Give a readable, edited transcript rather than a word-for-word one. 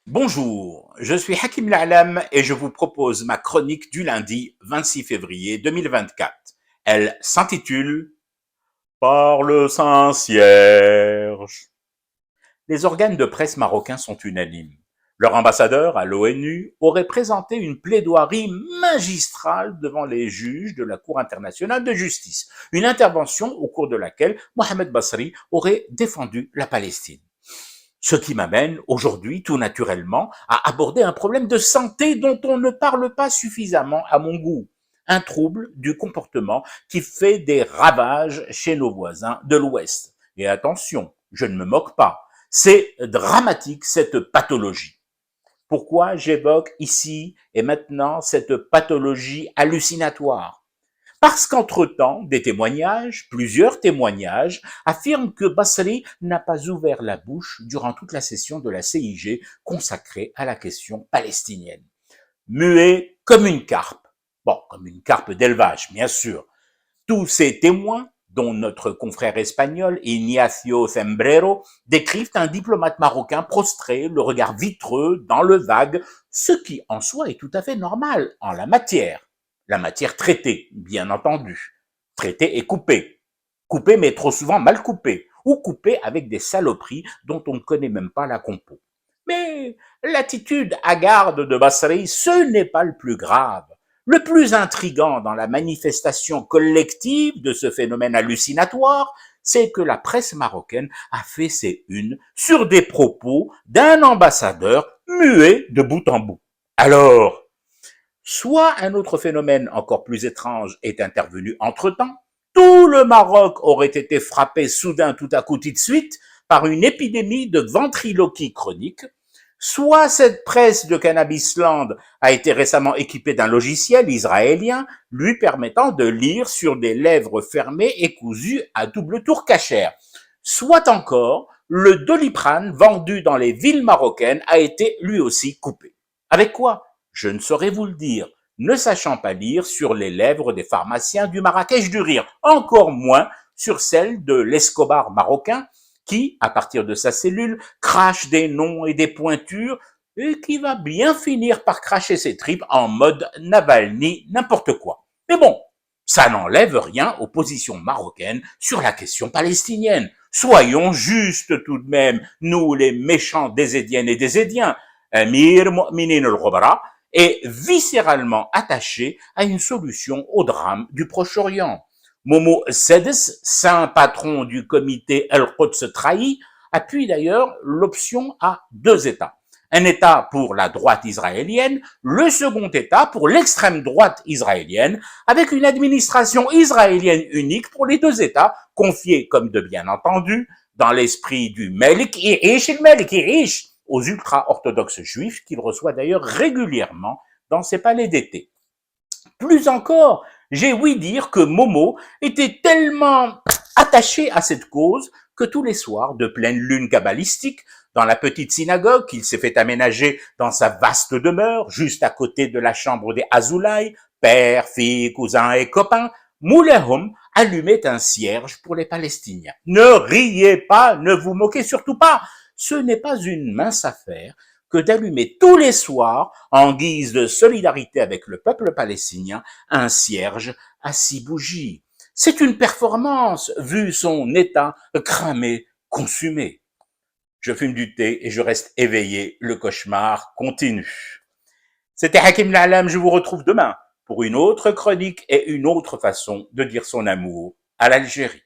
Bonjour, je suis Hakim La'alam et je vous propose ma chronique du lundi 26 février 2024. Elle s'intitule Par le Saint-Cierge. Les organes de presse marocains sont unanimes. Leur ambassadeur à l'ONU aurait présenté une plaidoirie magistrale devant les juges de la Cour internationale de justice, une intervention au cours de laquelle Mohamed Basri aurait défendu la Palestine. Ce qui m'amène aujourd'hui tout naturellement à aborder un problème de santé dont on ne parle pas suffisamment à mon goût. Un trouble du comportement qui fait des ravages chez nos voisins de l'Ouest. Et attention, je ne me moque pas. C'est dramatique cette pathologie. Pourquoi j'évoque ici et maintenant cette pathologie hallucinatoire? Parce qu'entre-temps, des témoignages, plusieurs témoignages, affirment que Basri n'a pas ouvert la bouche durant toute la session de la CIG consacrée à la question palestinienne. Muet comme une carpe. Bon, comme une carpe d'élevage, bien sûr. Tous ces témoins, dont notre confrère espagnol Ignacio Zembrero, décrivent un diplomate marocain prostré, le regard vitreux, dans le vague, ce qui en soi est tout à fait normal en la matière. La matière traitée, bien entendu. Traitée et coupée. Coupée mais trop souvent mal coupée, ou coupée avec des saloperies dont on ne connaît même pas la compo. Mais l'attitude hagarde de Basri, ce n'est pas le plus grave. Le plus intrigant dans la manifestation collective de ce phénomène hallucinatoire, c'est que la presse marocaine a fait ses unes sur des propos d'un ambassadeur muet de bout en bout. Alors, soit un autre phénomène encore plus étrange est intervenu entre-temps, tout le Maroc aurait été frappé soudain tout à coup tout de suite par une épidémie de ventriloquie chronique, soit cette presse de Cannabisland a été récemment équipée d'un logiciel israélien lui permettant de lire sur des lèvres fermées et cousues à double tour cachère. Soit encore, le Doliprane vendu dans les villes marocaines a été lui aussi coupé. Avec quoi? Je ne saurais vous le dire, ne sachant pas lire sur les lèvres des pharmaciens du Marrakech du rire, encore moins sur celles de l'Escobar marocain, qui, à partir de sa cellule, crache des noms et des pointures, et qui va bien finir par cracher ses tripes en mode Navalny, n'importe quoi. Mais bon, ça n'enlève rien aux positions marocaines sur la question palestinienne. Soyons justes tout de même, nous les méchants des Édiennes et des Édiens. Amir Mu'minin al-Ghobra est viscéralement attaché à une solution au drame du Proche-Orient. Momo Sedes, saint patron du comité El-Quds trahi, appuie d'ailleurs l'option à deux États. Un État pour la droite israélienne, le second État pour l'extrême droite israélienne, avec une administration israélienne unique pour les deux États, confiée, comme de bien entendu, dans l'esprit du Melik Irish, le Melik Irish, aux ultra-orthodoxes juifs qu'il reçoit d'ailleurs régulièrement dans ses palais d'été. Plus encore, j'ai ouï dire que Momo était tellement attaché à cette cause que tous les soirs de pleine lune kabbalistique, dans la petite synagogue qu'il s'est fait aménager dans sa vaste demeure, juste à côté de la chambre des Azoulay, père, fille, cousin et copains, Moulehom allumait un cierge pour les Palestiniens. Ne riez pas, ne vous moquez surtout pas. Ce n'est pas une mince affaire que d'allumer tous les soirs, en guise de solidarité avec le peuple palestinien, un cierge à 6 bougies. C'est une performance, vu son état cramé, consumé. Je fume du thé et je reste éveillé, le cauchemar continue. C'était Hakim La'alam, je vous retrouve demain pour une autre chronique et une autre façon de dire son amour à l'Algérie.